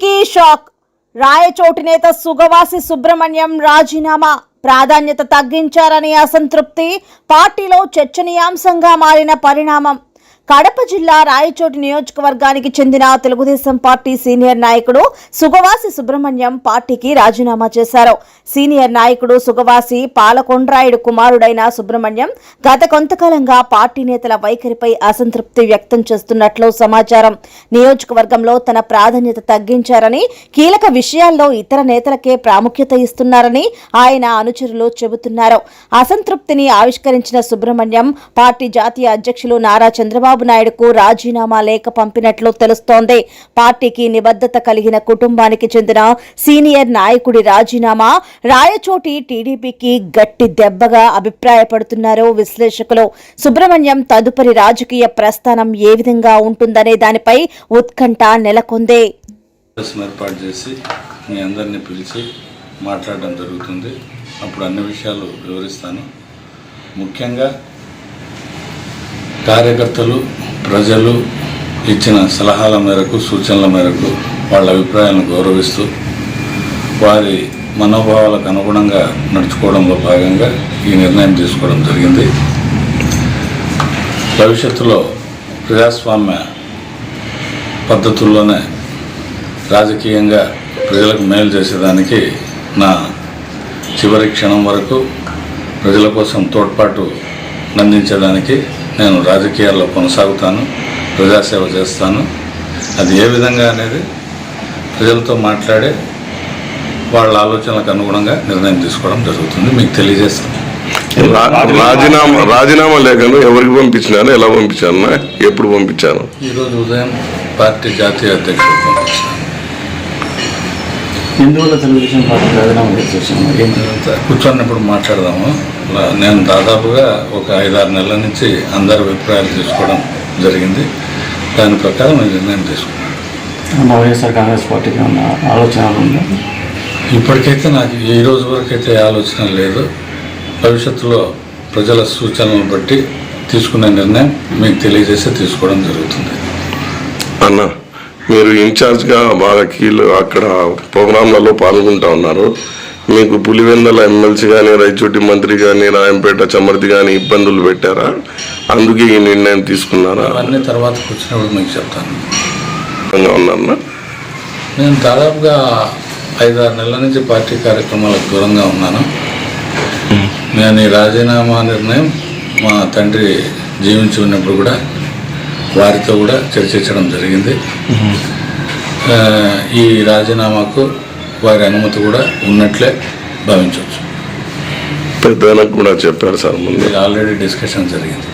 టీడీపీకి షాక్. రాయచోటి నేత సుగవాసి సుబ్రహ్మణ్యం రాజీనామా. ప్రాధాన్యత తగ్గించారని అసంతృప్తి పార్టీలో చర్చనీయాంశంగా మారిన పరిణామం. కడప జిల్లా రాయచోటి నియోజకవర్గానికి చెందిన తెలుగుదేశం పార్టీ సీనియర్ నాయకుడు సుగవాసి సుబ్రహ్మణ్యం పార్టీకి రాజీనామా చేశారు. సీనియర్ నాయకుడు సుగవాసి పాలకొండ్రాయుడు కుమారుడైన సుబ్రహ్మణ్యం గత కొంతకాలంగా పార్టీ నేతల వైఖరిపై అసంతృప్తి వ్యక్తం చేస్తున్నట్లు సమాచారం. నియోజకవర్గంలో తన ప్రాధాన్యత తగ్గించారని, కీలక విషయాల్లో ఇతర నేతలకే ప్రాముఖ్యత ఇస్తున్నారని ఆయన అనుచరులు చెబుతున్నారు. అసంతృప్తిని ఆవిష్కరించిన సుబ్రహ్మణ్యం పార్టీ జాతీయ అధ్యక్షులు నారా చంద్రబాబు నాయుడుకు రాజీనామా లేఖ పంపినట్లు తెలుస్తోంది. పార్టీకి నిబద్ధత కలిగిన కుటుంబానికి చెందిన సీనియర్ నాయకుడి రాజీనామా రాయచోటి టీడీపీకి గట్టి దెబ్బగా అభిప్రాయపడుతున్నారు విశ్లేషకులు. సుబ్రహ్మణ్యం తదుపరి రాజకీయ ప్రస్థానం ఏ విధంగా ఉంటుందనే దానిపై ఉత్కంఠ నెలకొంది. ఏర్పాటు చేసి మీ అందరినీ పిలిచి మాట్లాడడం జరుగుతుంది. అప్పుడు అన్ని విషయాలు వివరిస్తాను. ముఖ్యంగా కార్యకర్తలు, ప్రజలు ఇచ్చిన సలహాల మేరకు, సూచనల మేరకు, వాళ్ళ అభిప్రాయాలను గౌరవిస్తూ వారి మనోభావాలకు అనుగుణంగా నడుచుకోవడంలో భాగంగా ఈ నిర్ణయం తీసుకోవడం జరిగింది. భవిష్యత్తులో ప్రజాస్వామ్య పద్ధతుల్లోనే రాజకీయంగా ప్రజలకు మేలు చేసేదానికి నా చివరి క్షణం వరకు ప్రజల కోసం తోడ్పాటు అందించడానికి నేను రాజకీయాల్లో కొనసాగుతాను, ప్రజాసేవ చేస్తాను. అది ఏ విధంగా అనేది ప్రజలతో మాట్లాడే వాళ్ళ ఆలోచనలకు అనుగుణంగా నిర్ణయం తీసుకోవడం జరుగుతుంది. మీకు తెలియజేస్తాను. రాజీనామా లేఖను ఎవరికి పంపించినారు, ఎలా పంపించాను, ఎప్పుడు పంపించాను? ఈరోజు ఉదయం పార్టీ జాతీయ అధ్యక్షుడు పంపించాను. ఎందువల్ల తెలుగుదేశం పార్టీ రాజీనామా చేసేసాను? కూర్చొన్నప్పుడు మాట్లాడదాము. నేను దాదాపుగా ఒక 5-6 నెలల నుంచి అందరి అభిప్రాయాలు తీసుకోవడం జరిగింది. దాని ప్రకారం నేను నిర్ణయం తీసుకున్నాను. వైఎస్ఆర్ కాంగ్రెస్ పార్టీకి ఉన్న ఆలోచన ఉందా? ఇప్పటికైతే నాకు ఈ రోజు వరకు అయితే ఆలోచన లేదు. భవిష్యత్తులో ప్రజల సూచనలను బట్టి తీసుకునే నిర్ణయం మీకు తెలియజేసి తీసుకోవడం జరుగుతుంది. అన్న, మీరు ఇన్ఛార్జ్గా బాగా అక్కడ ప్రోగ్రాంలలో పాల్గొంటూ ఉన్నారు. మీకు పులివెందల ఎమ్మెల్సీ కానీ, రాయచోటి మంత్రి కానీ, రాయంపేట చమర్తి కానీ ఇబ్బందులు పెట్టారా? అందుకే ఈ నిర్ణయం తీసుకున్నారా? అవన్నీ తర్వాత కూర్చున్నప్పుడు మీకు చెప్తాను. ఉన్నారన్నా, నేను దాదాపుగా 5-6 నెలల నుంచి పార్టీ కార్యక్రమాలకు దూరంగా ఉన్నాను. నేను ఈ రాజీనామా నిర్ణయం మా తండ్రి జీవించి ఉన్నప్పుడు కూడా వారితో కూడా చర్చించడం జరిగింది. ఈ రాజీనామాకు వారి అనుమతి కూడా ఉన్నట్లే భావించవచ్చు. పెద్దలకు కూడా చెప్పారు సార్, ముందు ఆల్రెడీ డిస్కషన్ జరిగింది.